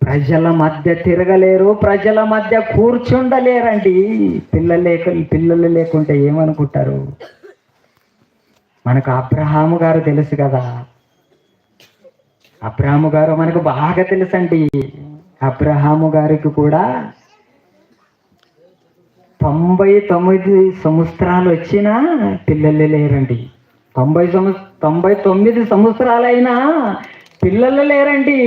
ప్రజల మధ్య తిరగలేరు, ప్రజల మధ్య కూర్చుండలేరండి. పిల్లలు లేకుంటే ఏమనుకుంటారు? మనకు అబ్రహాము గారు తెలుసు కదా. అబ్రహాము గారు మనకు బాగా తెలుసండి. అబ్రహాము గారికి కూడా 99 సంవత్సరాలు వచ్చినా పిల్లలు లేరండి. 99 సంవత్సరాలైనా పిల్లలు లేరండి.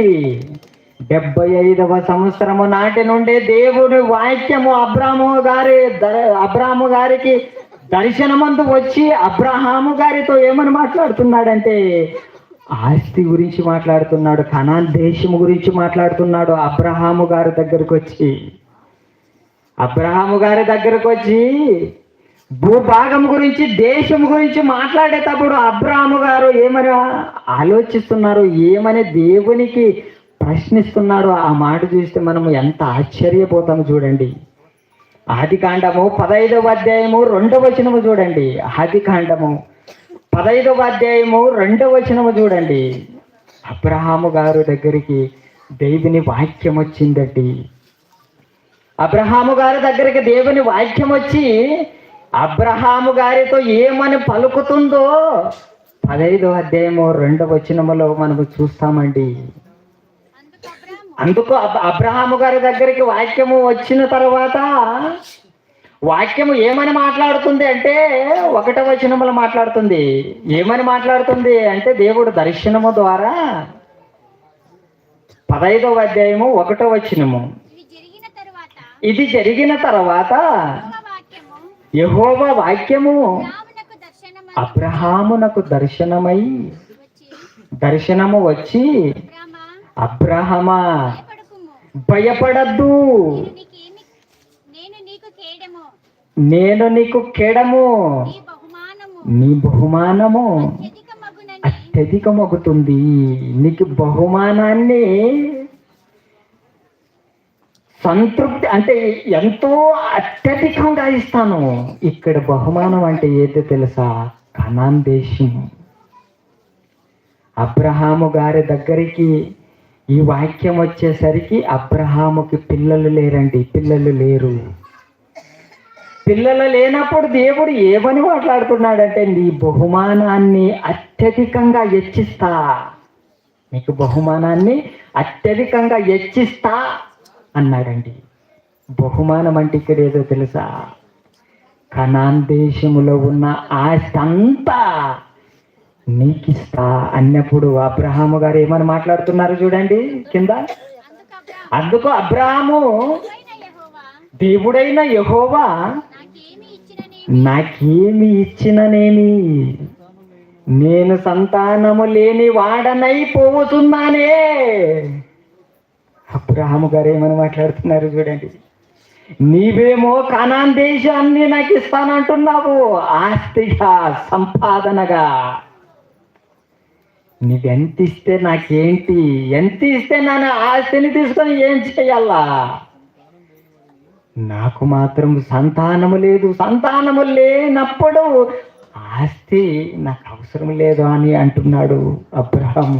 75వ సంవత్సరము నాటి నుండే దేవుడి వాక్యము అబ్రాహాము గారికి దర్శనమందు వచ్చి అబ్రహాము గారితో ఏమని మాట్లాడుతున్నాడంటే ఆస్తి గురించి మాట్లాడుతున్నాడు, కనాన్ దేశము గురించి మాట్లాడుతున్నాడు. అబ్రహాము గారి దగ్గరకు వచ్చి భూభాగం గురించి, దేశం గురించి మాట్లాడేటప్పుడు అబ్రహాము గారు ఏమని ఆలోచిస్తున్నారు, ఏమని దేవునికి ప్రశ్నిస్తున్నాడు. ఆ మాట చూస్తే మనము ఎంత ఆశ్చర్యపోతాము చూడండి. ఆదికాండము 15వ అధ్యాయము 2వ వచనము చూడండి. ఆదికాండము 15వ అధ్యాయము 2వ వచనము చూడండి. అబ్రహాము గారు దగ్గరికి దేవుని వాక్యం వచ్చిందండి. అబ్రహాము గారి దగ్గరికి దేవుని వాక్యం వచ్చి అబ్రహాము గారితో ఏమని పలుకుతుందో 15వ అధ్యాయము 2వ వచనములో మనము చూస్తామండి. అందుకు అబ్రహాము గారి దగ్గరికి వాక్యము వచ్చిన తర్వాత వాక్యము ఏమని మాట్లాడుతుంది అంటే 1వ వచనములో మాట్లాడుతుంది. ఏమని మాట్లాడుతుంది అంటే దేవుడు దర్శనము ద్వారా 15వ అధ్యాయము 1వ వచనము, ఇది జరిగిన తర్వాత యెహోవా వాక్యము అబ్రహామునకు దర్శనము వచ్చి, అబ్రహమా భయపడద్దు, నేను నీకు కేడము, నీ బహుమానము అత్యధికమగుతుంది. నీకు బహుమానాన్ని సంతృప్తి అంటే ఎంతో అత్యధికంగా ఇస్తాను. ఇక్కడ బహుమానం అంటే ఏదో తెలుసా? కనాన్ దేశం. అబ్రహాము గారి దగ్గరికి ఈ వాక్యం వచ్చేసరికి అబ్రహాముకి పిల్లలు లేరండి. పిల్లలు లేనప్పుడు దేవుడు ఏమని మాట్లాడుతున్నాడంటే నీ బహుమానాన్ని అత్యధికంగా హెచ్చిస్తా, నీకు బహుమానాన్ని అత్యధికంగా హెచ్చిస్తా అన్నాడండి. బహుమానం అంటే ఇక్కడ ఏదో తెలుసా? కనాన్ దేశములో ఉన్న ఆస్తి అంతా నీకిస్తా అన్నప్పుడు అబ్రహాము గారు ఏమని మాట్లాడుతున్నారు చూడండి కింద. అందుకు అబ్రహాము దేవుడైన యెహోవా నాకేమి ఇచ్చిననేమి, నేను సంతానము లేని వాడనైపోతున్నానే. అబ్రహాము గారు ఏమని మాట్లాడుతున్నారు చూడండి. నీవేమో కనాన్ దేశాన్ని నాకు ఇస్తానంటున్నావు, ఆస్తిగా, సంపాదనగా. నీవెంత ఇస్తే నాకేంటి? ఎంత ఇస్తే నా ఆస్తిని తీసుకొని ఏం చేయాలా? నాకు మాత్రం సంతానము లేదు. సంతానము లేనప్పుడు ఆస్తి నాకు అవసరం లేదు అని అంటున్నాడు అబ్రహాము.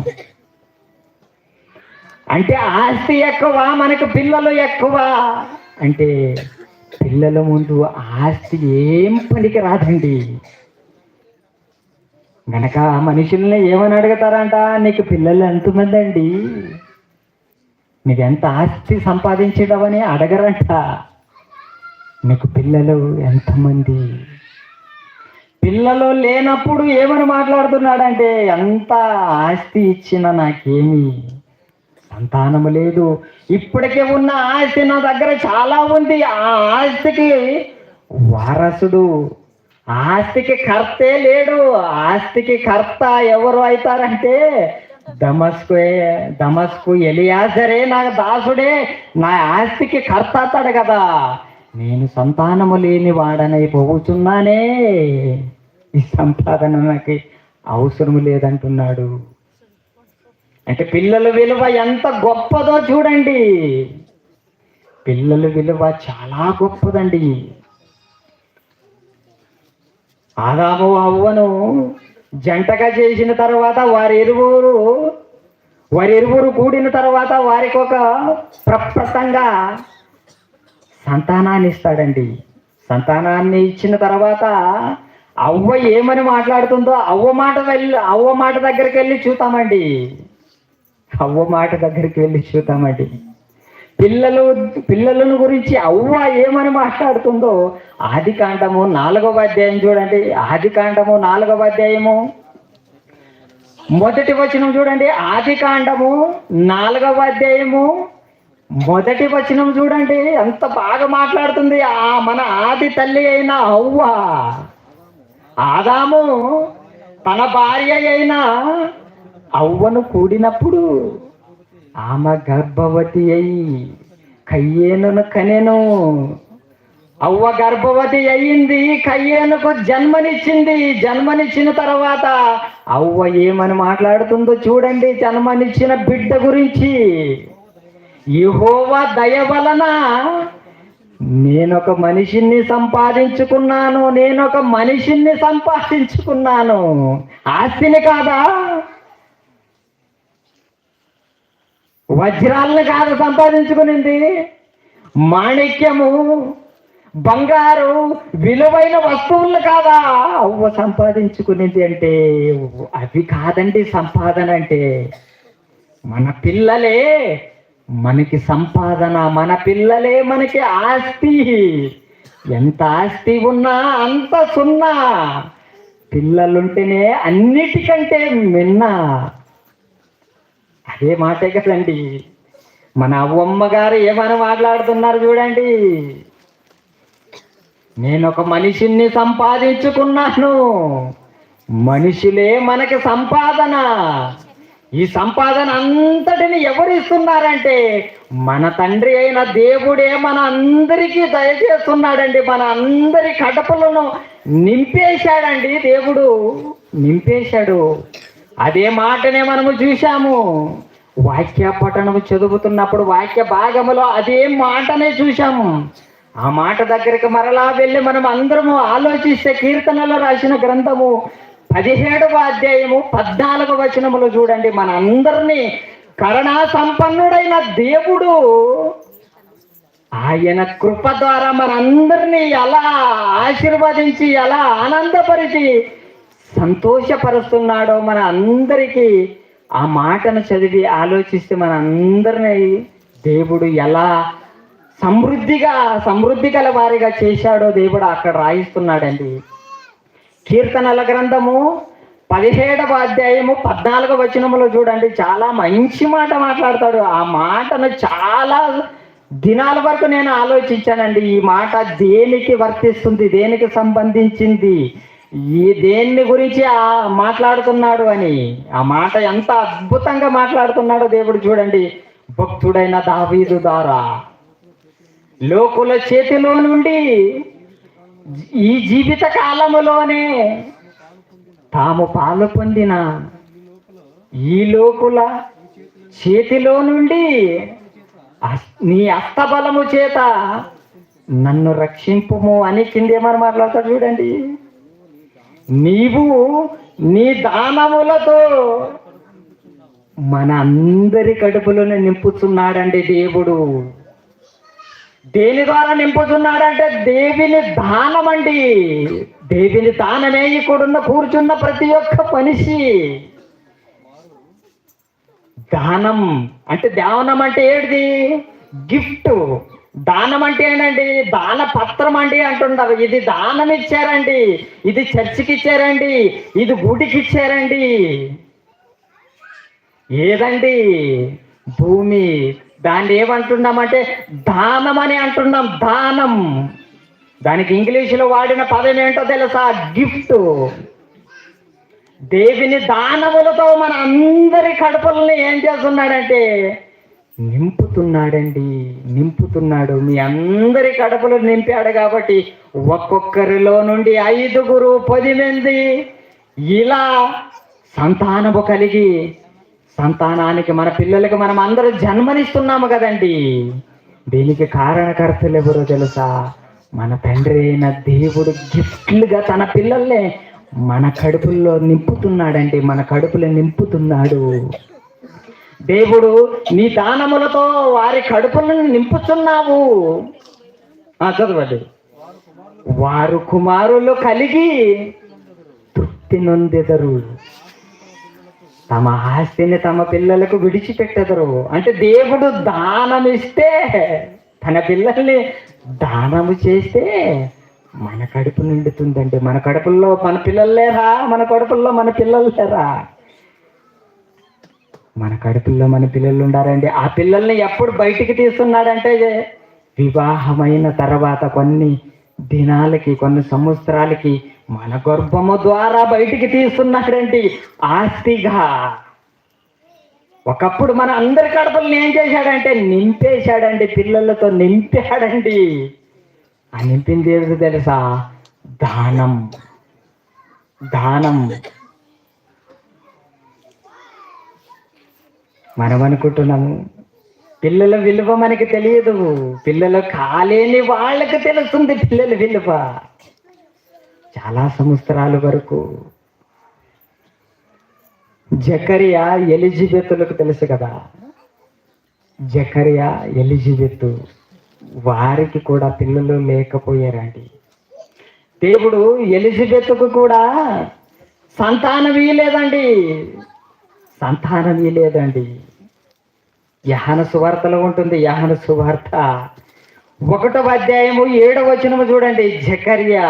అంటే ఆస్తి ఎక్కువ, మనకు పిల్లలు ఎక్కువ. అంటే పిల్లల ముందు ఆస్తి ఏం పనికి రాదండి. గనక మనుషుల్ని ఏమని అడుగుతారంట? నీకు పిల్లలు ఎంతమంది అండి, నీకెంత ఆస్తి సంపాదించడమని అడగరంట. నీకు పిల్లలు ఎంతమంది? పిల్లలు లేనప్పుడు ఏమని మాట్లాడుతున్నాడంటే ఎంత ఆస్తి ఇచ్చినా నాకేమి సంతానము లేదు. ఇప్పటికే ఉన్న ఆస్తి నా దగ్గర చాలా ఉంది. ఆ ఆస్తికి వారసుడు, ఆస్తికి కర్తే లేడు. ఆస్తికి కర్త ఎవరు అవుతారంటే దమస్కు ఎలియాజరే నా దాసుడే నా ఆస్తికి కర్త అవుతాడు కదా. నేను సంతానము లేని వాడనైపోతున్నానే, ఈ సంపాదన నాకు అవసరం లేదంటున్నాడు. అంటే పిల్లల విలువ ఎంత గొప్పదో చూడండి. పిల్లల విలువ చాలా గొప్పదండి. ఆదాము హవ్వను జంటగా చేసిన తర్వాత వారి ఇరువురు వారిరువురు కూడిన తర్వాత వారికి ఒక ప్రప్రతంగా సంతానాన్ని ఇస్తాడండి. సంతానాన్ని ఇచ్చిన తర్వాత అవ్వ ఏమని మాట్లాడుతుందో అవ్వ మాట దగ్గరికి వెళ్ళి చూద్దామండి. అవ్వ మాట దగ్గరికి వెళ్ళి చూద్దామండి. పిల్లలను గురించి అవ్వ ఏమని మాట్లాడుతుందో ఆదికాండము 4వ అధ్యాయం చూడండి. ఆదికాండము 4వ అధ్యాయము మొదటి వచనం చూడండి. ఆదికాండము 4వ అధ్యాయము మొదటి వచనం చూడండి. ఎంత బాగా మాట్లాడుతుంది. మన ఆది తల్లి అయిన అవ్వ ఆదాము తన భార్య అయిన అవ్వను కూడినప్పుడు ఆమె గర్భవతి అయి కయ్యేనును కనెను. అవ్వ గర్భవతి అయ్యింది, కయ్యేనుకు జన్మనిచ్చింది. జన్మనిచ్చిన తర్వాత అవ్వ ఏమని మాట్లాడుతుందో చూడండి. జన్మనిచ్చిన బిడ్డ గురించి, యెహోవా దయ వలన నేనొక మనిషిని సంపాదించుకున్నాను. ఆస్తిని కాదా, వజ్రాలను కాదు సంపాదించుకునింది, మాణిక్యము, బంగారు, విలువైన వస్తువులు కాదా అవ్వ సంపాదించుకునేది. అంటే అవి కాదండి సంపాదన అంటే. మన పిల్లలే మనకి సంపాదన, మన పిల్లలే మనకి ఆస్తి. ఎంత ఆస్తి ఉన్నా అంత సున్నా, పిల్లలుంటేనే అన్నిటికంటే మిన్న. అదే మాటే కదండి. మన అవ్వమ్మ గారు ఏమని మాట్లాడుతున్నారు చూడండి. నేను ఒక మనిషిని సంపాదించుకున్నాను. మనుషులే మనకి సంపాదన. ఈ సంపాదన అంతటిని ఎవరు ఇస్తున్నారంటే మన తండ్రి అయిన దేవుడే మన అందరికీ దయచేస్తున్నాడండి. మన అందరి కడపలను నింపేశాడండి. దేవుడు నింపేశాడు. అదే మాటనే మనము చూశాము. వాక్య పఠనము చదువుతున్నప్పుడు వాక్య భాగములో అదే మాటనే చూశాము. ఆ మాట దగ్గరికి మరలా వెళ్ళి మనం అందరము ఆలోచిస్తే కీర్తనలో రాసిన గ్రంథము 17వ అధ్యాయము 14వ వచనములో చూడండి. మన అందరినీ కరుణా సంపన్నుడైన దేవుడు ఆయన కృప ద్వారా మనందరినీ ఎలా ఆశీర్వదించి ఎలా ఆనందపరిచి సంతోషపరుస్తున్నాడో మన అందరికీ ఆ మాటను చదివి ఆలోచిస్తే మన అందరినీ దేవుడు ఎలా సమృద్ధి గల వారిగా చేశాడో దేవుడు అక్కడ రాయిస్తున్నాడండి. కీర్తనల గ్రంథము 17వ అధ్యాయము 14వ వచనములో చూడండి. చాలా మంచి మాట మాట్లాడతాడు. ఆ మాటను చాలా దినాల వరకు నేను ఆలోచించానండి. ఈ మాట దేనికి వర్తిస్తుంది, దేనికి సంబంధించింది, దేన్ని గురించి మాట్లాడుతున్నాడు అని. ఆ మాట ఎంత అద్భుతంగా మాట్లాడుతున్నాడో దేవుడు చూడండి. భక్తుడైన దావీదు ద్వారా లోకుల చేతిలో నుండి ఈ జీవిత కాలములోనే తాము పాలు పొందిన ఈ లోకుల చేతిలో నుండి నీ హస్తబలము చేత నన్ను రక్షింపుము అని కిందేమని మాట్లాడతాడు చూడండి. నీవు నీ దానములతో మన అందరి కడుపులను నింపుతున్నాడండి దేవుడు. దేని ద్వారా నింపుతున్నాడంటే దేవుని దానం అండి. దేవుని దానమే ఇక్కడున్న కూర్చున్న ప్రతి ఒక్క మనిషి. దానం అంటే ఏంటిది? గిఫ్ట్. దానం అంటే ఏంటండి? దాన పత్రం అండి అంటున్నారు. ఇది దానం ఇచ్చారండి, ఇది చర్చికి ఇచ్చారండి, ఇది గుడికి ఇచ్చారండి. ఏదండి? భూమి. దాన్ని ఏమంటున్నామంటే దానం అని అంటున్నాం. దానం. దానికి ఇంగ్లీషులో వాడిన పదం ఏంటో తెలుసా? గిఫ్ట్. దేవుని దానములతో మన అందరి కడుపులని ఏం చేస్తున్నాడంటే నింపుతున్నాడు. మీ అందరి కడుపులు నింపాడు. కాబట్టి ఒక్కొక్కరిలో నుండి 5, 10 మంది ఇలా సంతానము కలిగి సంతానానికి మన పిల్లలకి మనం అందరూ జన్మనిస్తున్నాము కదండి. దీనికి కారణకర్తలు ఎవరో తెలుసా? మన తండ్రి అయిన దేవుడు గిఫ్ట్లుగా తన పిల్లల్ని మన కడుపుల్లో నింపుతున్నాడండి. మన కడుపులో నింపుతున్నాడు. దేవుడు నీ దానములతో వారి కడుపులను నింపుతున్నావు. చదవండి. వారు కుమారులు కలిగి తృప్తి నొందెదరు, తమ ఆస్తిని తమ పిల్లలకు విడిచిపెట్టెదరు. అంటే దేవుడు దానమిస్తే, తన పిల్లల్ని దానము చేస్తే మన కడుపు నిండుతుందండి. మన కడుపుల్లో మన పిల్లలు లేరా? మన కడుపుల్లో మన పిల్లలు లేరా? మన కడుపుల్లో మన పిల్లలు ఉండారండి. ఆ పిల్లల్ని ఎప్పుడు బయటికి తీస్తున్నాడంటే వివాహమైన తర్వాత కొన్ని దినాలకి, కొన్ని సంవత్సరాలకి మన గర్భము ద్వారా బయటికి తీస్తున్నాడండి ఆస్తిగా. ఒకప్పుడు మన అందరి కడుపులను ఏం చేశాడంటే నింపేశాడండి, పిల్లలతో నింపాడండి. ఆ నింపింది ఏది తెలుసా? దానం. దానం. మనం అనుకుంటున్నాము పిల్లల విలువ మనకి తెలియదు, పిల్లలు కాలేని వాళ్ళకి తెలుస్తుంది పిల్లల విలువ. చాలా సంవత్సరాల వరకు జకరియా ఎలిజబెత్లకు తెలుసు కదా, జకరియా ఎలిజబెత్ వారికి కూడా పిల్లలు లేకపోయారండి. దేవుడు ఎలిజబెత్కు కూడా సంతానం ఇయ్యలేదండి, సంతానం ఇయ్యలేదండి. యోహాను సువార్తలో ఉంటుంది. యోహాను సువార్త 1వ అధ్యాయము 7వ వచనము చూడండి. జకరియా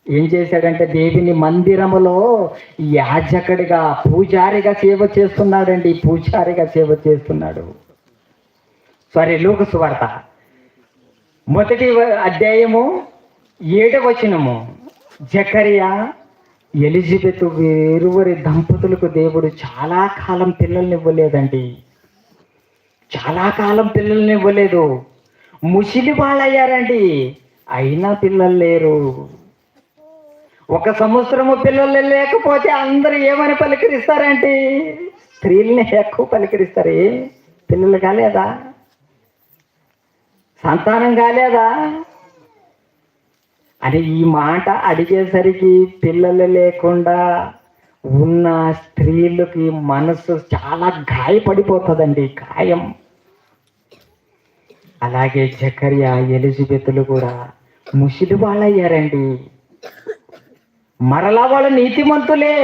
ఏం చేశాడంటే దేవుని మందిరములో యాజకుడిగా, పూజారిగా సేవ చేస్తున్నాడండి. పూజారిగా సేవ చేస్తున్నాడు. లూకా సువార్త 1వ అధ్యాయము 7వ వచనము. జకరియా ఎలిజబెత్ వీరువరి దంపతులకు దేవుడు చాలా కాలం పిల్లల్ని ఇవ్వలేదండి, చాలా కాలం పిల్లల్ని ఇవ్వలేదు. ముసిలి వాళ్ళయ్యారండి, అయినా పిల్లలు లేరు. 1 సంవత్సరము పిల్లలు లేకపోతే అందరూ ఏమని పలకరిస్తారంటే స్త్రీలని ఎక్కువ పలకరిస్తారు. పిల్లలు కాలేదా? సంతానం కాలేదా అని ఈ మాట అడిగేసరికి పిల్లలు లేకుండా ఉన్న స్త్రీలకి మనసు చాలా గాయపడిపోతుందండి, గాయం. అలాగే జకరియా ఎలిజబెత్లు కూడా ముసిలి వాళ్ళయ్యారండి. మరలా వాళ్ళ నీతిమంతులే.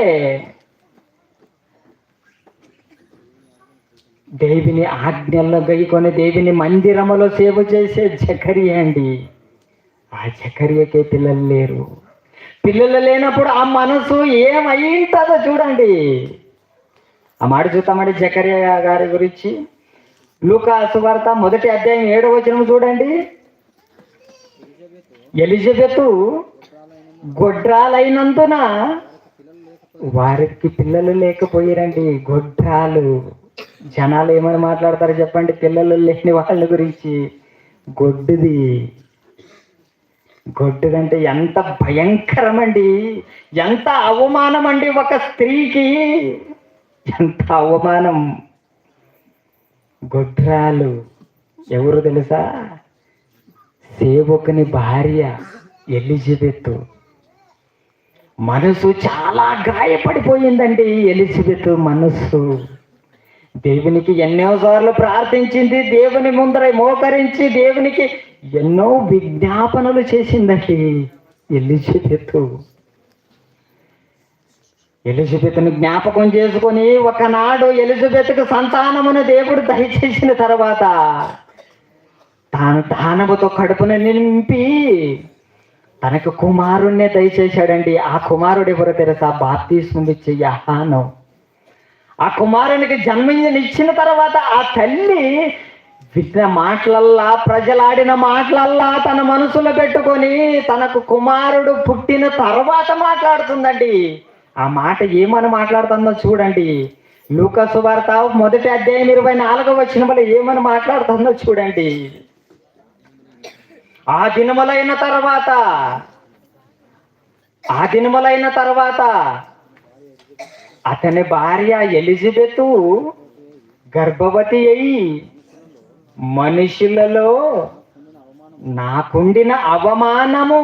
దేవుని ఆజ్ఞల్లో గైకొని దేవుని మందిరములో సేవ చేసే జకరియా అండి. ఆ జకరియకే పిల్లలు లేరు. పిల్లలు లేనప్పుడు ఆ మనసు ఏమైంటుందో చూడండి. ఆ మాట చూద్దామండి జకరియా గారి గురించి. లూకా సువార్త 1వ అధ్యాయం 7వ వచనం చూడండి. ఎలిజబెత్ గొడ్రాలైనందున వారికి పిల్లలు లేకపోయారండి. గొడ్రాలు. జనాలు ఏమని మాట్లాడతారు చెప్పండి పిల్లలు లేని వాళ్ళ గురించి? గొడ్డుది. గొడ్డుదంటే ఎంత భయంకరమండి, ఎంత అవమానం అండి ఒక స్త్రీకి, ఎంత అవమానం. గొడ్రాలు ఎవరు తెలుసా? సేవకుని భార్య ఎలిజబెత్. మనసు చాలా గాయపడిపోయిందండి ఎలిజబెత్ మనసు. దేవునికి ఎన్నోసార్లు ప్రార్థించింది, దేవుని ముందర మోకరించి దేవునికి ఎన్నో విజ్ఞాపనలు చేసిందండి ఎలిజబెత్. ఎలిజబెత్ను జ్ఞాపకం చేసుకొని ఒకనాడు ఎలిజబెత్కు సంతానమును దేవుడు దయచేసిన తర్వాత తాను దానముతో కడుపును నింపి తనకు కుమారుణ్ణే దయచేశాడండి. ఆ కుమారుడు ఎవరో తెలుసా? బాప్తిస్మం ఇచ్చే యోహాను. ఆ కుమారునికి జన్మనిచ్చిన తర్వాత ఆ తల్లి విన్న మాటలల్లా, ప్రజలాడిన మాటలల్లా తన మనసులో పెట్టుకొని తనకు కుమారుడు పుట్టిన తర్వాత మాట్లాడుతుందండి. ఆ మాట ఏమని మాట్లాడుతుందో చూడండి. లూకా సువార్త 1వ అధ్యాయం 24వ వచనంలో ఏమని మాట్లాడుతుందో చూడండి. ఆ దినములైన తర్వాత అతని భార్య ఎలిజబెత్ గర్భవతి అయి మనుషులలో నాకుండిన అవమానము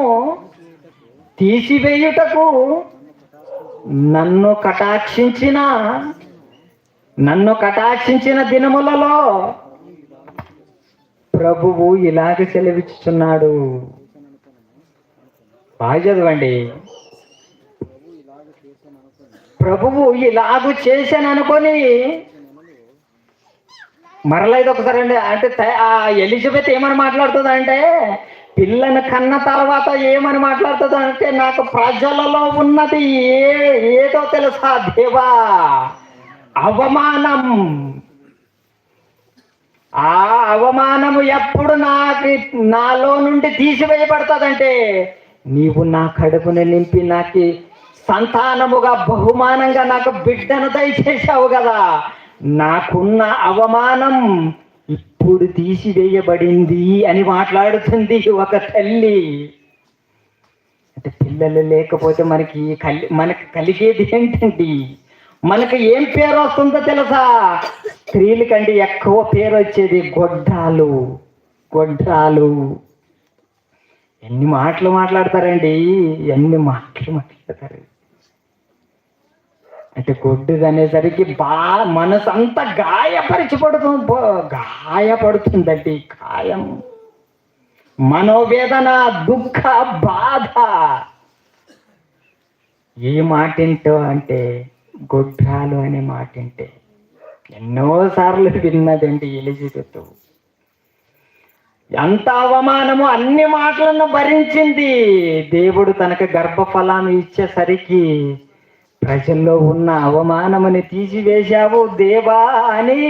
తీసివేయుటకు నన్ను కటాక్షించిన నన్ను కటాక్షించిన దినములలో ప్రభువు ఇలాగ సెలవిచ్చుచున్నాడు. బాగా చదవండి. ప్రభువు ఇలాగూ చేశాను అనుకొని మరలా ఇది ఒకసారి అండి. అంటే ఆ ఎలిజబెత్ ఏమని మాట్లాడుతుంది అంటే, పిల్లని కన్న తర్వాత ఏమని మాట్లాడుతుంది అంటే, నాకు ప్రజలలో ఉన్నది ఏదో తెలుసా దేవా, అవమానం. ఆ అవమానము ఎప్పుడు నాలో నుండి తీసివేయబడుతుందంటే, నీవు నా కడుపుని నింపి నాకు సంతానముగా బహుమానంగా నాకు బిడ్డను దయచేశావు కదా, నాకున్న అవమానం ఇప్పుడు తీసివేయబడింది అని మాట్లాడుతుంది ఒక తల్లి. అంటే పిల్లలు లేకపోతే మనకి కలిగేది ఏంటండి? మనకు ఏం పేరు వస్తుందో తెలుసా? స్త్రీలకండి ఎక్కువ పేరు వచ్చేది గొడ్రాలు. ఎన్ని మాటలు మాట్లాడతారండి, ఎన్ని మాటలు మాట్లాడతారు. అంటే గొడ్డుది అనేసరికి మనసు అంతా గాయపడుతుందండి. గాయం, మనోవేదన, దుఃఖ, బాధ. ఏ మాటింటో అంటే గొడ్రాలు అనే మాటింటే ఎన్నోసార్లు విన్నదండి ఎలిజబెత్. ఎంత అవమానము, అన్ని మాటలను భరించింది. దేవుడు తనకు గర్భఫలాన్ని ఇచ్చేసరికి ప్రజల్లో ఉన్న అవమానముని తీసివేశావు దేవా అని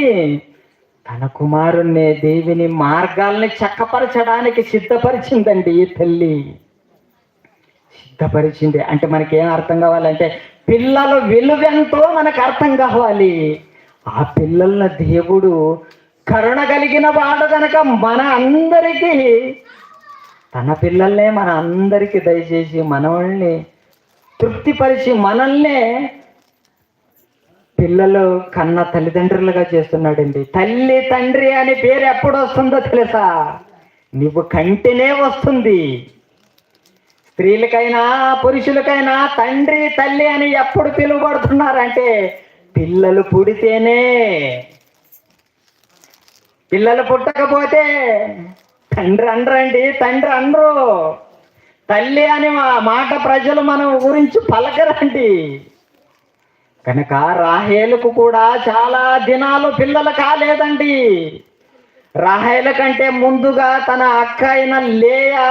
తన కుమారుణ్ణి దేవిని మార్గాల్ని చక్కపరచడానికి సిద్ధపరిచిందండి ఈ తల్లి. సిద్ధపరిచింది అంటే మనకేం అర్థం కావాలంటే, పిల్లల విలువెంతో మనకు అర్థం కావాలి. ఆ పిల్లలను దేవుడు కరుణ కలిగిన వాడు కనుక మన అందరికీ, తన పిల్లల్నే మన అందరికీ దయచేసి మనల్ని తృప్తిపరిచి మనల్నే పిల్లలు కన్న తల్లిదండ్రులుగా చేస్తున్నాడండి. తల్లి తండ్రి అనే పేరు ఎప్పుడు వస్తుందో తెలుసా? నీవు కంటేనే వస్తుంది. స్త్రీలకైనా పురుషులకైనా తండ్రి తల్లి అని ఎప్పుడు పిలువబడుతున్నారంటే పిల్లలు పుడితేనే. పిల్లలు పుట్టకపోతే తండ్రి అనరండి, తండ్రి అనరు. తల్లి అని మాట ప్రజలు మనం గురించి పలకరండి. కనుక రాహేలుకు కూడా చాలా దినాలు పిల్లలు కాలేదండి. రాహేలు కంటే ముందుగా తన అక్క అయిన లేయా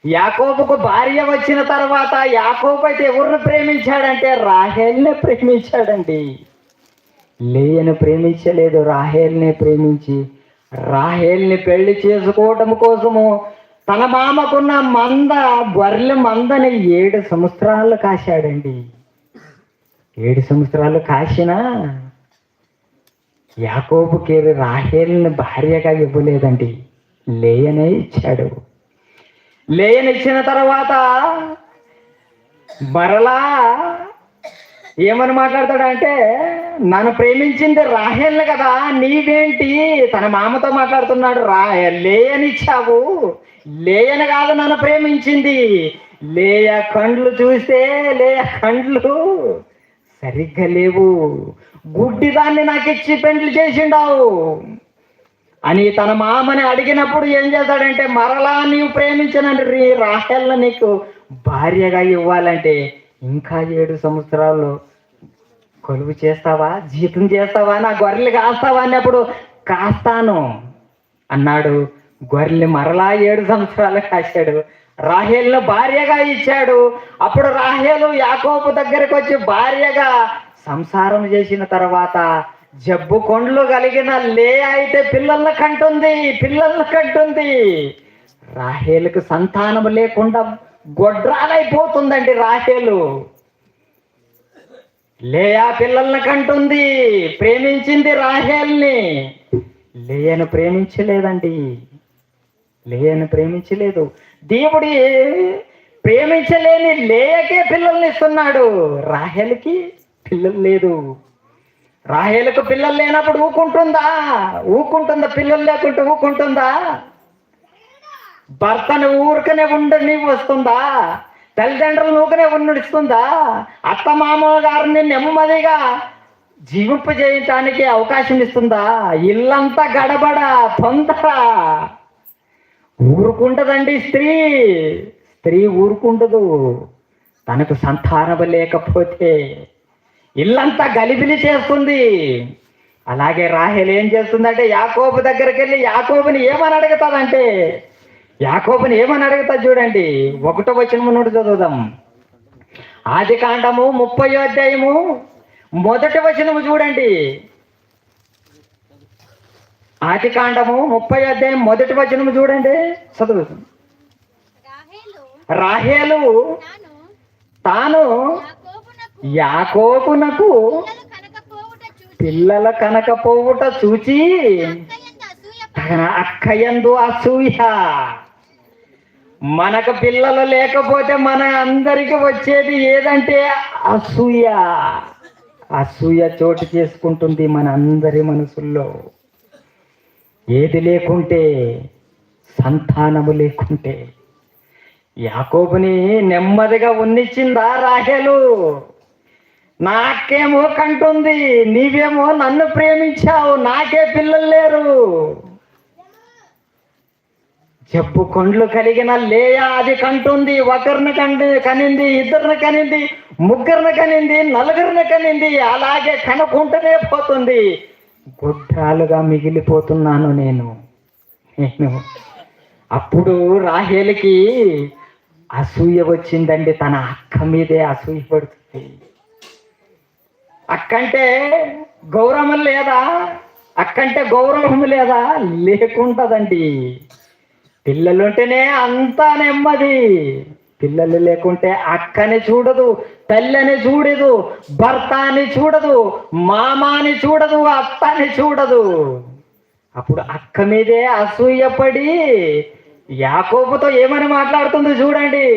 యాకోబుకు భార్య వచ్చిన తర్వాత యాకోబు అయితే ఎవరిని ప్రేమించాడంటే రాహేల్నే ప్రేమించాడండి. లేయను ప్రేమించలేదు, రాహేల్నే ప్రేమించి రాహేల్ని పెళ్లి చేసుకోవటం కోసము తన మామకున్న గొర్రెల మందని 7 సంవత్సరాలు కాశాడండి. 7 సంవత్సరాలు కాసినా యాకోబుకి రాహేల్ని భార్యగా ఇవ్వలేదండి, లేయనే ఇచ్చాడు. లేయనిచ్చిన తర్వాత మరలా ఏమని మాట్లాడతాడంటే, నన్ను ప్రేమించింది రాహేల్ని కదా, నీవేంటి? తన మామతో మాట్లాడుతున్నాడు. లేయనిచ్చావు, లేయని కాదు నన్ను ప్రేమించింది. లేయ కండ్లు చూస్తే లేయ కండ్లు సరిగ్గా లేవు, గుడ్డి దాన్ని నాకు ఇచ్చి పెండ్లు చేసిండావు అని తన మామని అడిగినప్పుడు ఏం చేశాడంటే, మరలా నీవు ప్రేమించిన రాహేల్ని నీకు భార్యగా ఇవ్వాలంటే ఇంకా 7 సంవత్సరాలు కొలువు చేస్తావా, జీతం చేస్తావా, నా గొర్రెలు కాస్తావా అన్నప్పుడు కాస్తాను అన్నాడు. గొర్రెలు మరలా 7 సంవత్సరాలు కాశాడు. రాహేల్ను భార్యగా ఇచ్చాడు. అప్పుడు రాహేలు యాకోబు దగ్గరికి వచ్చి భార్యగా సంసారం చేసిన తర్వాత జబ్బు కొండ్లు కలిగిన లేయ అయితే పిల్లల్ని కంటుంది. రాహేలుకు సంతానము లేకుండా గొడ్రాలైపోతుందండి రాహేలు. లేయా పిల్లల్ని కంటుంది, ప్రేమించింది రాహేల్ని. లేయను ప్రేమించలేదు. దేవుడి ప్రేమించలేని లేయకే పిల్లల్ని ఇస్తున్నాడు, రాహేలుకి పిల్లలు లేదు. రాహేలుకు పిల్లలు లేనప్పుడు ఊకుంటుందా? పిల్లలు లేకుంటే ఊకుంటుందా? భర్తను ఊరికనే ఉండని వస్తుందా? తల్లిదండ్రులు ఊకనే ఉన్నిస్తుందా? అత్త మామ గారిని నెమ్మదిగా జీవింపజేయటానికి అవకాశం ఇస్తుందా? ఇల్లంతా గడబడ తొందర. ఊరుకుంటదండి స్త్రీ. స్త్రీ ఊరుకుంటదు. తనకు సంతానము లేకపోతే ఇల్లంతా గలిబిలి చేస్తుంది. అలాగే రాహేలు ఏం చేస్తుందంటే యాకోబు దగ్గరికి వెళ్ళి యాకోబుని ఏమని అడుగుతుందంటే, యాకోబుని ఏమని అడుగుతా చూడండి. 1వ వచనం నుండి చదువుదాం. ఆదికాండము 30వ అధ్యాయము 1వ వచనము చూడండి. ఆదికాండము 30వ అధ్యాయం 1వ వచనము చూడండి. చదువు. రాహేలు తాను యాకోబునకు పిల్లల కనకపోవుట చూచి తన అక్కయందు అసూయ. మనకు పిల్లలు లేకపోతే మన అందరికి వచ్చేది ఏదంటే అసూయ. అసూయ చోటు చేసుకుంటుంది మన అందరి మనసుల్లో. ఏది లేకుంటే, సంతానము లేకుంటే. యాకోబుని నెమ్మదిగా ఉన్నిచ్చిందా రాహేలు? నాకేమో కంటుంది, నీవేమో నన్ను ప్రేమించావు, నాకే పిల్లలు లేరు. జబ్బు కొండ్లు కలిగిన లేయా అది కంటుంది. ఒకరిని కనింది, ఇద్దరిని కనింది, ముగ్గురిని కనింది, నలుగురిని కనింది. అలాగే కనుకుంటూనే పోతుంది. గుడ్రాలుగా మిగిలిపోతున్నాను నేను. అప్పుడు రాహేలుకి అసూయ వచ్చిందండి. తన అక్క మీదే అసూయ పడుతుంది. అక్కంటే గౌరవం లేదా? అక్కంటే గౌరవం లేదా? లేకుంటదండి. పిల్లలుంటేనే అంతా నెమ్మది. పిల్లలు లేకుంటే అక్కని చూడదు, తల్లిని చూడదు, భర్తని చూడదు, మామాని చూడదు, అత్తని చూడదు. అప్పుడు అక్క మీదే అసూయపడి యాకోబుతో ఏమని మాట్లాడుతుందో చూడండి.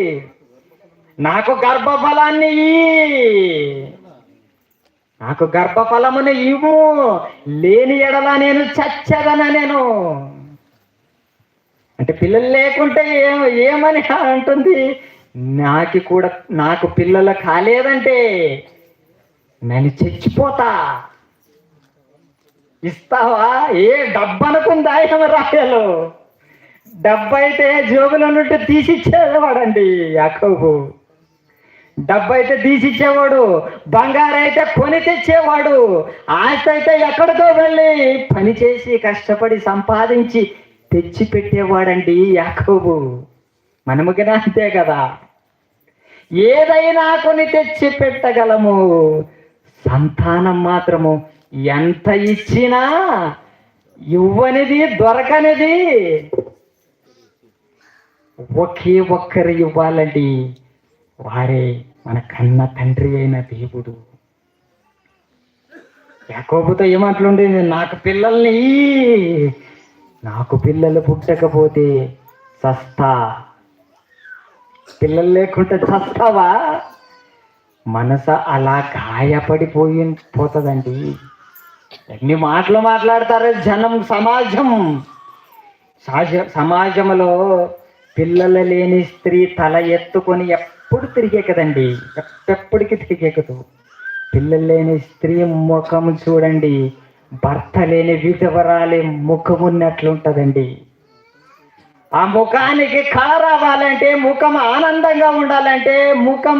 నాకు గర్భఫలాన్ని నాకు గర్భఫలమును ఇవ్వు, లేని ఎడల నేను చచ్చదన. నేను అంటే పిల్లలు లేకుంటే ఏమని అంటుంది. నాకు పిల్లలు కాలేదంటే నేను చచ్చిపోతా. ఇస్తావా? ఏ డబ్బు అనుకుందా ఏమో రాయలు. డబ్బు అయితే జోబులో నుండి తీసిచ్చేవాడండి యాకోబు. డబ్బు అయితే తీసిచ్చేవాడు, బంగారు అయితే కొని తెచ్చేవాడు, ఆస్తి అయితే ఎక్కడికో వెళ్ళి పని చేసి కష్టపడి సంపాదించి తెచ్చి పెట్టేవాడండి యాకోబు. మనముగిన అంతే కదా. ఏదైనా కొని తెచ్చి పెట్టగలము, సంతానం మాత్రము ఎంత ఇచ్చినా ఇవ్వనిది, దొరకనిది ఒకే ఒక్కరు ఇవ్వాలండి. వారే మన కన్న తండ్రి అయిన దేవుడు. యాకోబుతో ఏమంటుండేది? నాకు పిల్లలు పుట్టకపోతే చస్తా. పిల్లలు లేకుంటే చస్తావా? మనసు అలా పోతుందండి. ఎన్ని మాటలు మాట్లాడతారు జనం, సమాజంలో. పిల్లలు లేని స్త్రీ తల ఎత్తుకొని ఎప్పుడు తిరిగే కదండి, ఎప్పటికీ తిరిగేకదు. పిల్లలు లేని స్త్రీ ముఖం చూడండి, భర్త లేని విధవరాలి ముఖం ఉన్నట్లుంటదండి. ఆ ముఖానికి కారావాలంటే, ముఖం ఆనందంగా ఉండాలంటే, ముఖం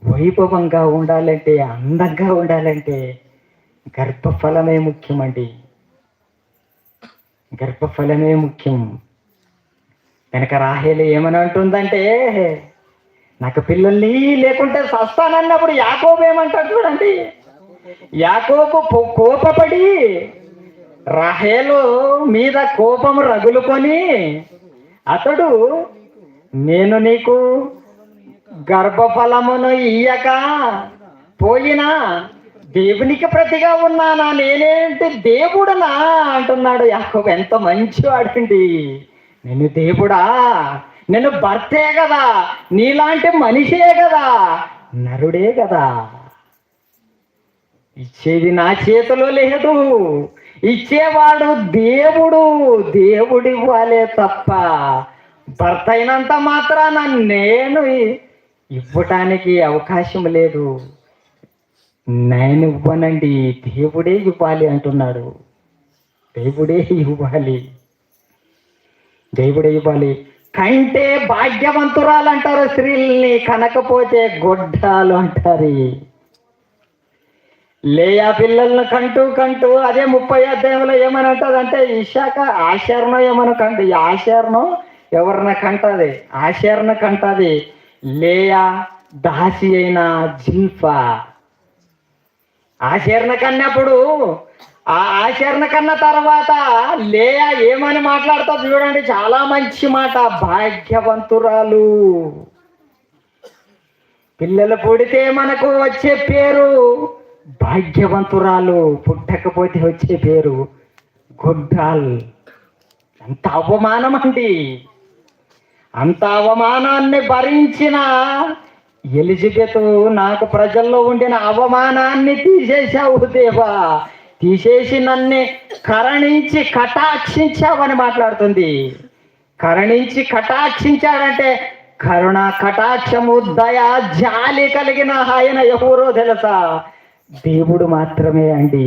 వైభవంగా ఉండాలంటే, అందంగా ఉండాలంటే గర్భఫలమే ముఖ్యమండి. గర్భఫలమే ముఖ్యం. కనుక రాహేలు ఏమని అంటుందంటే, నాకు పిల్లల్ని లేకుంటే సస్తానన్నప్పుడు యాకోబు ఏమంటాడు చూడండి. యాకోబు కోపపడి రాహేలు మీద కోపము రగులుకొని అతడు, నేను నీకు గర్భఫలమును ఇయ్యక పోయినా దేవునికి ప్రతిగా ఉన్నానా? నేనేంటి దేవుడనా అంటున్నాడు యాకోబు. ఎంత మంచివాడండి. నేను దేవుడా? నేను భర్తే కదా, నీలాంటి మనిషే కదా, నరుడే కదా. ఇచ్చేది నా చేతిలో లేదు, ఇచ్చేవాడు దేవుడు. దేవుడు ఇవ్వాలే తప్ప భర్త అయినంత మాత్రాన నేను ఇవ్వటానికి అవకాశం లేదు. నేను ఇవ్వనండి, దేవుడే ఇవ్వాలి అంటున్నాడు. దేవుడే ఇవ్వాలి, దేవుడే ఇవ్వాలి. కంటే భాగ్యవంతురాలు అంటారు స్త్రీల్ని, కనకపోతే గొడ్డాలు అంటారు. లేయా పిల్లలను కంటూ కంటూ అదే 30 అధ్యాయంలో ఏమని అంటదంటే, ఇషాక ఆశరణం ఏమని కంటు, ఆశరణం ఎవరిన కంటది, ఆశరణ కంటది. లేయా దాసి అయిన జిల్ఫా ఆశరణ కన్నప్పుడు, ఆ ఆశరణ కన్న తర్వాత లేయా ఏమని మాట్లాడుతుంది చూడండి, చాలా మంచి మాట. భాగ్యవంతురాలు. పిల్లలు పుడితే మనకు వచ్చే పేరు భాగ్యవంతురాలు, పుట్టకపోతే వచ్చే పేరు గుడ్డాల్. అంత అవమానం అండి. అంత అవమానాన్ని భరించిన ఎలిజబెత్, నాకు ప్రజల్లో ఉండిన అవమానాన్ని తీసేశావు దేవా, తీసేసి నన్ను కరుణించి కటాక్షించావని మాట్లాడుతుంది. కరుణించి కటాక్షించాడంటే కరుణ, కటాక్షము, దయ, జాలి కలిగిన ఆయన ఎవరో తెలుసా? దేవుడు మాత్రమే అండి.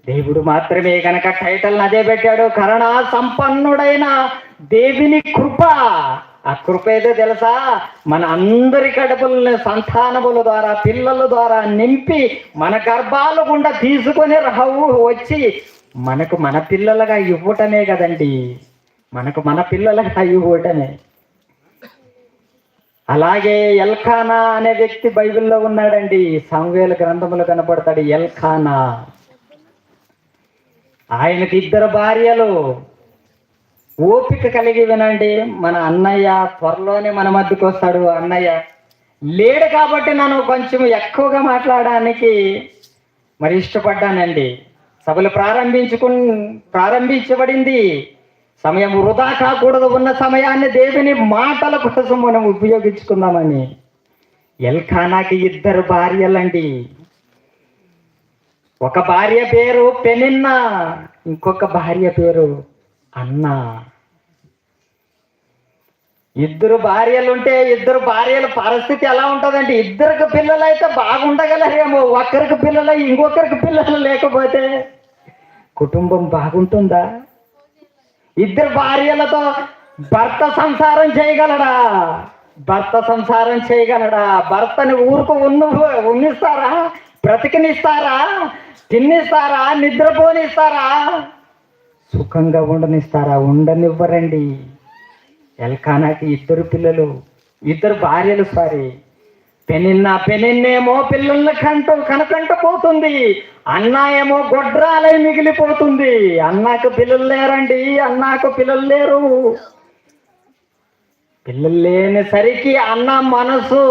దేవుడు మాత్రమే. గనక టైటిల్ అదే పెట్టాడు, కరుణ సంపన్నుడైన దేవుని కృప. ఆ కృప ఏదో తెలుసా? మన అందరి కడుపులని సంతానముల ద్వారా, పిల్లల ద్వారా నింపి మన గర్భాల గుండా తీసుకొని వచ్చి మనకు మన పిల్లలుగా ఇవ్వటమే కదండి. మనకు మన పిల్లలుగా ఇవ్వటమే. అలాగే ఎల్కానా అనే వ్యక్తి బైబిల్లో ఉన్నాడండి. సమూయేలు గ్రంథములు కనపడతాడు ఎల్కానా. ఆయనకి 2 భార్యలు. ఓపిక కలిగి వినండి, మన అన్నయ్య త్వరలోనే మన మధ్యకు వస్తాడు. అన్నయ్య లేడు కాబట్టి నన్ను కొంచెం ఎక్కువగా మాట్లాడడానికి మరి ఇష్టపడ్డానండి. సభలు ప్రారంభించబడింది. సమయం వృధా కాకూడదు. ఉన్న సమయాన్ని దేవుని మాటల కోసం మనం ఉపయోగించుకుందామని. ఎల్కానాకి 2 భార్యలండి. ఒక భార్య పేరు పెనిన్నా, ఇంకొక భార్య పేరు అన్నా. 2 భార్యలుంటే 2 భార్యల పరిస్థితి ఎలా ఉంటుందంటే, 2కి పిల్లలైతే బాగుండగలరేమో, ఒకరికి పిల్లలు ఇంకొకరికి పిల్లలు లేకపోతే కుటుంబం బాగుంటుందా? 2 భార్యలతో భర్త సంసారం చేయగలడా? భర్త సంసారం చేయగలడా? భర్తని ఊరుకు ఉన్నిస్తారా? బ్రతికినిస్తారా? తిన్నిస్తారా? నిద్రపోనిస్తారా? సుఖంగా ఉండనిస్తారా? ఉండనివ్వరండి. ఎల్కానాకి 2 పిల్లలు, 2 భార్యలు. పెనిన్నేమో పిల్లల్ని కనకంట పోతుంది. అన్నా ఏమో గొడ్రాలై మిగిలిపోతుంది. అన్నాకు పిల్లలు లేరండి. అన్నాకు పిల్లలు లేరు. పిల్లలు లేనిసరికి అన్న మనసు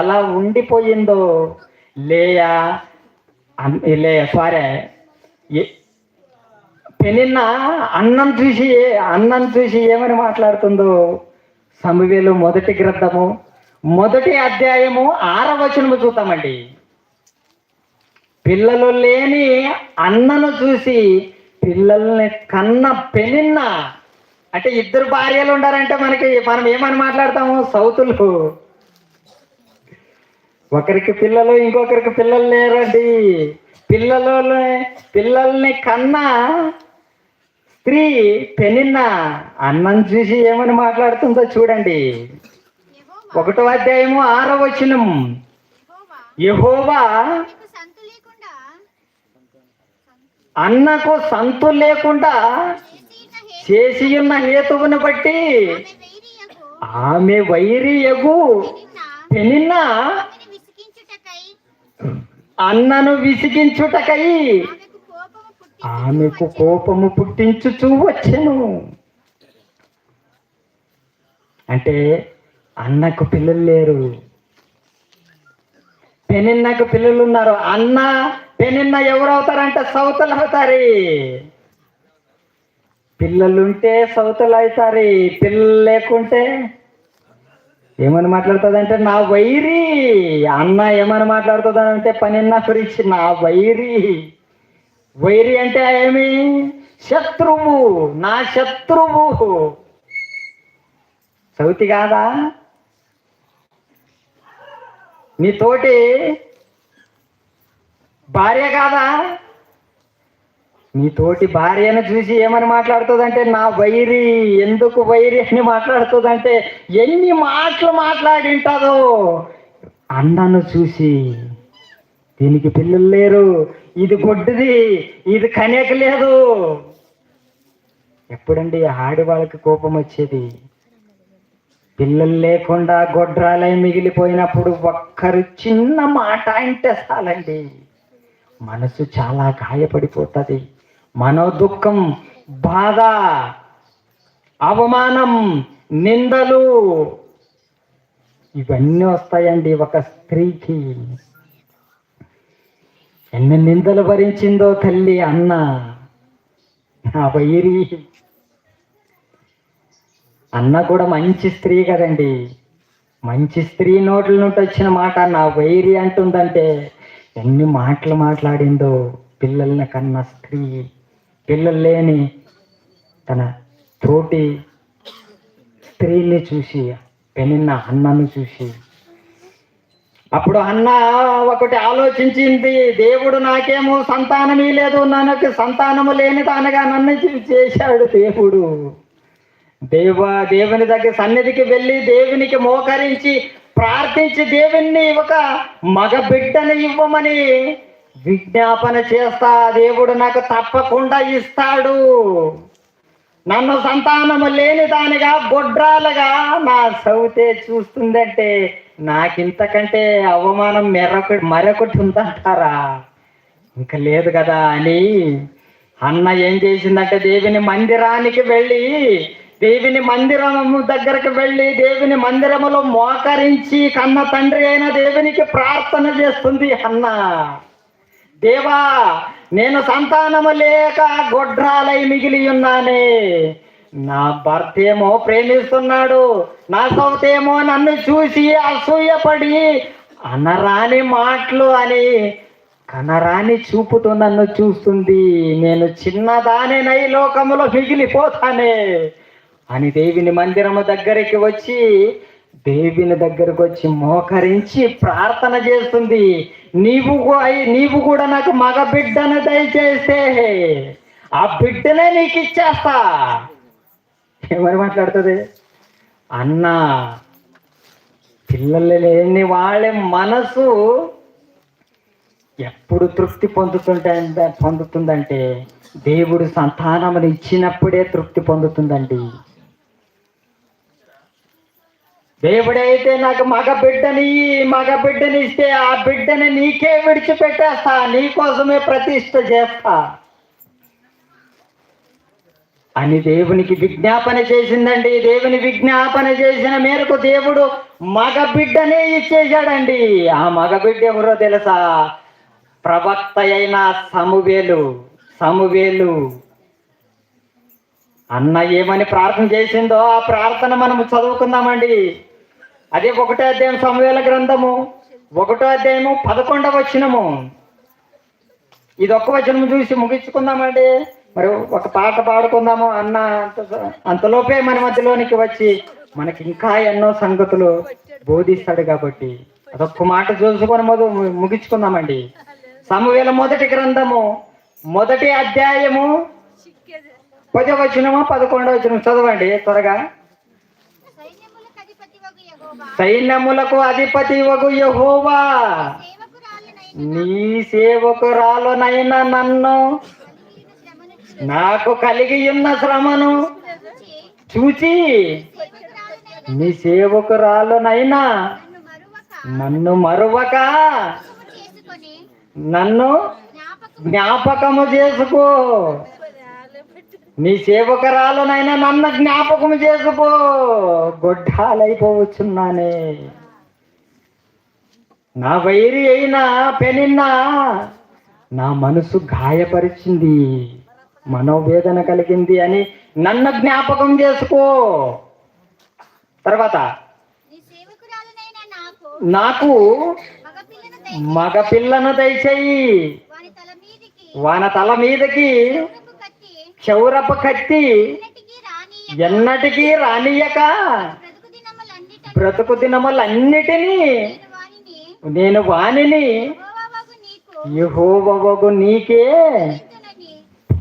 ఎలా ఉండిపోయిందో. పెనిన్న అన్నం చూసి ఏమని మాట్లాడుతుందో సమూయేలు మొదటి గ్రంథము 1వ అధ్యాయము 6వ వచనము చూద్దామండి. పిల్లలు లేని అన్నను చూసి పిల్లల్ని కన్న పెనిన్న, అంటే 2 భార్యలు ఉండారంటే మనం ఏమని మాట్లాడతాము? సౌతులు. ఒకరికి పిల్లలు, ఇంకొకరికి పిల్లలు లేరండి. పిల్లల్ని కన్నా స్త్రీ పెనిన్న అన్నం చూసి ఏమని మాట్లాడుతుందో చూడండి. 1వ అధ్యాయము 6వ వచనం. యెహోవా అన్నకు సంతు లేకుండా చేసి ఉన్న హేతువును బట్టి ఆమె వైరియగు పెనిన్న అన్నను విసిగించుటకై ఆమెకు కోపము పుట్టించుచూ వచ్చెను. అంటే అన్నకు పిల్లలు లేరు, పెనిన్నకు పిల్లలు ఉన్నారు. అన్న పెనిన్న ఎవరు అవుతారంటే సౌతులు అవుతారు. పిల్లలుంటే సౌతులు అవుతారు. పిల్లలు లేకుంటే ఏమని మాట్లాడుతుందంటే నా వైరి. అన్న ఏమని మాట్లాడుతుందంటే పెనిన్న గురించి నా వైరి. వైరి అంటే ఏమి? శత్రువు, నా శత్రువు. సౌతి కాదా? నీతోటి భార్య కాదా? నీ తోటి భార్యను చూసి ఏమని మాట్లాడుతుందంటే నా వైరి, ఎందుకు వైరి అని మాట్లాడుతుందంటే ఎన్ని మాటలు మాట్లాడింటాదో. అన్నను చూసి దీనికి పిల్లలు లేరు, ఇది గొడ్డుది, ఇది కనేక లేదు. ఎప్పుడండి ఆడవాళ్ళకి కోపం వచ్చేది? పిల్లలు లేకుండా గొడ్రాలై మిగిలిపోయినప్పుడు ఒక్కరు చిన్న మాట అంటే చాలండి, మనసు చాలా గాయపడిపోతుంది. మనో దుఃఖం, బాధ, అవమానం, నిందలు ఇవన్నీ వస్తాయండి ఒక స్త్రీకి. ఎన్ని నిందలు భరించిందో తల్లి అన్న, ఆ వైరి. అన్న కూడా మంచి స్త్రీ కదండి, మంచి స్త్రీ నోట్ల నుండి వచ్చిన మాట నా వైరి అంటుందంటే ఎన్ని మాటలు మాట్లాడిందో. పిల్లల్ని కన్న స్త్రీ, పిల్లలు లేని తన తోటి స్త్రీని చూసి, పెనిన్న అన్నను చూసి, అప్పుడు అన్న ఒకటి ఆలోచించింది, దేవుడు నాకేమో సంతానమే లేదు, నాకు సంతానము లేని దానిగా నన్ను చేశాడు దేవుడు. దేవుని దగ్గర సన్నిధికి వెళ్ళి దేవునికి మోకరించి ప్రార్థించి దేవుణ్ణి ఒక మగ బిడ్డను ఇవ్వమని విజ్ఞాపన చేస్తా. దేవుడు నాకు తప్పకుండా ఇస్తాడు. నన్ను సంతానము లేని దానిగా గొడ్రాలుగా నా సౌతే చూస్తుందంటే నాకింతకంటే అవమానం మరొకటి ఉందంటారా? ఇంకా లేదు కదా అని అన్న ఏం చేసిందంటే దేవుని మందిరానికి వెళ్ళి, దేవుని మందిరము దగ్గరకు వెళ్ళి దేవుని మందిరములో మోకరించి కన్న తండ్రి అయిన దేవునికి ప్రార్థన చేస్తుంది అన్న. దేవా, నేను సంతానము లేక గొడ్రాలై మిగిలి ఉన్నానే. నా భర్త ఏమో ప్రేమిస్తున్నాడు, నా సౌతేమో నన్ను చూసి అసూయపడి అనరాని మాటలు అని కనరాని చూపుతో నన్ను చూస్తుంది. నేను చిన్నదానేనై లోకములో మిగిలిపోతానే అని దేవుని మందిరము దగ్గరికి వచ్చి మోకరించి ప్రార్థన చేస్తుంది. నీవు కూడా నాకు మగ బిడ్డను దయచేస్తే ఆ బిడ్డనే నీకు ఇచ్చేస్తా. ఏమని మాట్లాడుతుంది అన్న? పిల్లలు లేని వాళ్ళ మనసు ఎప్పుడు తృప్తి పొందుతుందంటే దేవుడు సంతానమును ఇచ్చినప్పుడే తృప్తి పొందుతుందండి. దేవుడైతే నాకు మగ బిడ్డని ఇస్తే ఆ బిడ్డని నీకే విడిచిపెట్టేస్తా, నీకోసమే ప్రతిష్ఠ చేస్తా అని దేవునికి విజ్ఞాపన చేసిందండి. దేవుని విజ్ఞాపన చేసిన మేరకు దేవుడు మగ బిడ్డనే ఇచ్చేశాడండి. ఆ మగ బిడ్డ ఎవరో తెలుసా? ప్రవక్త అయిన సమూవేలు. అన్న ఏమని ప్రార్థన చేసిందో ఆ ప్రార్థన మనం చదువుకుందామండి. అదే 1వ అధ్యాయం సమూయేలు గ్రంథము 1వ అధ్యాయము 11వ వచనము. ఇది ఒక్క వచనం చూసి ముగించుకుందామండి. మరి ఒక పాట పాడుకుందాము. అన్న అంతలోపే మన మధ్యలోనికి వచ్చి మనకి ఇంకా ఎన్నో సంగతులు బోధిస్తాడు కాబట్టి అదొక్క మాట చూసుకొని ముగించుకుందామండి. సమూయేలు మొదటి గ్రంథము 1వ అధ్యాయము 10వ వచనము 11వ వచనం చదవండి త్వరగా. సైన్యములకు అధిపతి వగు యెహోవా, నీ సేవకురాలునైనా నన్ను నాకు కలిగి ఉన్న శ్రమను చూచి నీ సేవకురాలునైనా నన్ను మరువక నన్ను జ్ఞాపకము చేసుకో. నీ సేవకురాలునైనా నన్ను జ్ఞాపకము చేసుకో, గొడ్డాలైపోవచ్చున్నానే. నా వైరి అయినా పెనిన్నా నా మనసు గాయపరిచింది, మనోవేదన కలిగింది అని నన్ను జ్ఞాపకం చేసుకో. తర్వాత నాకు మగ పిల్లను దయచేయి, వాన తల మీదకి క్షౌరపు కత్తి ఎన్నటికీ రానియక బ్రతుకు దినములన్నిటినీ నేను వానిని యెహోవావగు నీకే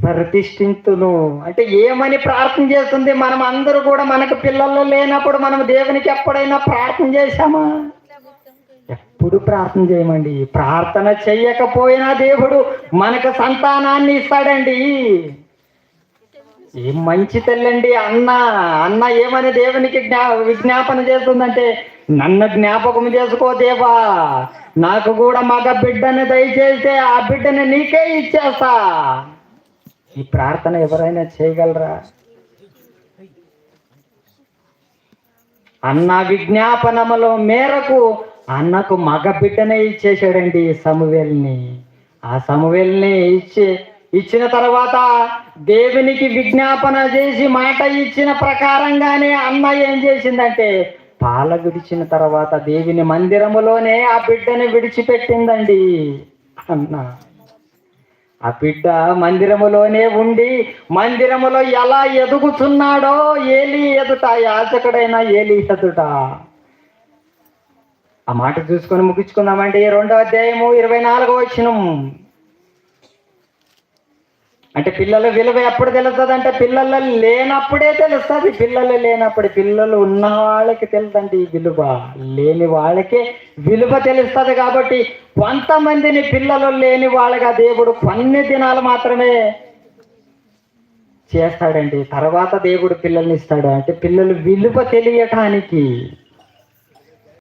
ప్రతిష్ఠింతును. అంటే ఏమని ప్రార్థన చేస్తుంది? మనం అందరూ కూడా మనకు పిల్లలు లేనప్పుడు మనం దేవునికి ఎప్పుడైనా ప్రార్థన చేశామా? ఎప్పుడు ప్రార్థన చేయమండి. ప్రార్థన చెయ్యకపోయినా దేవుడు మనకు సంతానాన్ని ఇస్తాడండి. ఏం మంచి తల్లండి అన్న. అన్న ఏమని దేవునికి విజ్ఞాపన చేస్తుందంటే, నన్ను జ్ఞాపకం చేసుకో దేవా, నాకు కూడా మగ బిడ్డని దయచేస్తే ఆ బిడ్డని నీకే ఇచ్చేస్తా. ఈ ప్రార్థన ఎవరైనా చేయగలరా? అన్న విజ్ఞాపనములో మేరకు అన్నకు మగ బిడ్డనే ఇచ్చేసాడండి సమూయేలుని. ఆ సమూయేలుని ఇచ్చిన తర్వాత దేవునికి విజ్ఞాపన చేసి మాట ఇచ్చిన ప్రకారంగానే అన్న ఏం చేసిందంటే, పాల విడిచిన తర్వాత దేవుని మందిరములోనే ఆ బిడ్డని విడిచిపెట్టిందండి అన్న. ఆ బిడ్డ మందిరములోనే ఉండి మందిరములో ఎలా ఎదుగుతున్నాడో ఏలి ఎదుట, యాజకుడైన ఏలి ఎదుట. ఆ మాట చూసుకొని ముగించుకుందామండి. 2వ అధ్యాయము 24వ వచనం. అంటే పిల్లల విలువ ఎప్పుడు తెలుస్తుంది అంటే, పిల్లలు లేనప్పుడే తెలుస్తుంది. పిల్లలు లేనప్పుడు, పిల్లలు ఉన్న వాళ్ళకి తెలుదండి విలువ, లేని వాళ్ళకే విలువ తెలుస్తుంది. కాబట్టి కొంతమందిని పిల్లలు లేని వాళ్ళగా దేవుడు కొన్ని దినాలు మాత్రమే చేస్తాడండి. తర్వాత దేవుడు పిల్లల్ని ఇస్తాడు. అంటే పిల్లలు విలువ తెలియటానికి.